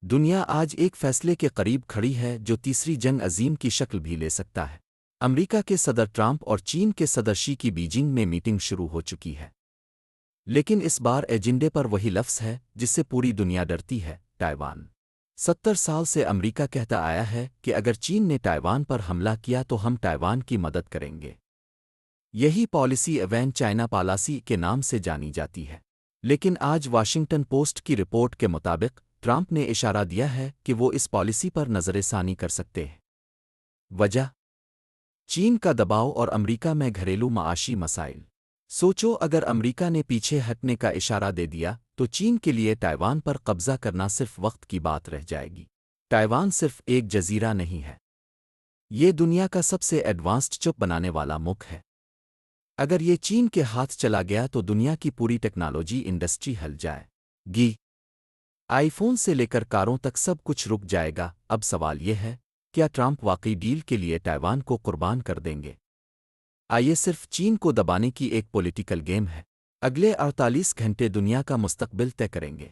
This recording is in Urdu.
دنیا آج ایک فیصلے کے قریب کھڑی ہے جو تیسری جنگ عظیم کی شکل بھی لے سکتا ہے۔ امریکہ کے صدر ٹرمپ اور چین کے صدر شی کی بیجنگ میں میٹنگ شروع ہو چکی ہے، لیکن اس بار ایجنڈے پر وہی لفظ ہے جس سے پوری دنیا ڈرتی ہے: تائیوان۔ 70 سال سے امریکہ کہتا آیا ہے کہ اگر چین نے تائیوان پر حملہ کیا تو ہم تائیوان کی مدد کریں گے۔ یہی پالیسی ایوین چائنا پالیسی کے نام سے جانی جاتی ہے، لیکن آج واشنگٹن پوسٹ کی رپورٹ کے مطابق ٹرمپ نے اشارہ دیا ہے کہ وہ اس پالیسی پر نظر ثانی کر سکتے ہیں۔ وجہ: چین کا دباؤ اور امریکہ میں گھریلو معاشی مسائل۔ سوچو، اگر امریکہ نے پیچھے ہٹنے کا اشارہ دے دیا تو چین کے لیے تائیوان پر قبضہ کرنا صرف وقت کی بات رہ جائے گی۔ تائیوان صرف ایک جزیرہ نہیں ہے، یہ دنیا کا سب سے ایڈوانسڈ چپ بنانے والا ملک ہے۔ اگر یہ چین کے ہاتھ چلا گیا تو دنیا کی پوری ٹیکنالوجی انڈسٹری ہل جائے گی۔ آئی فون سے لے کر کاروں تک سب کچھ رک جائے گا۔ اب سوال یہ ہے، کیا ٹرمپ واقعی ڈیل کے لیے تائیوان کو قربان کر دیں گے؟ آئیے صرف چین کو دبانے کی ایک پولیٹیکل گیم ہے۔ اگلے 48 گھنٹے دنیا کا مستقبل طے کریں گے۔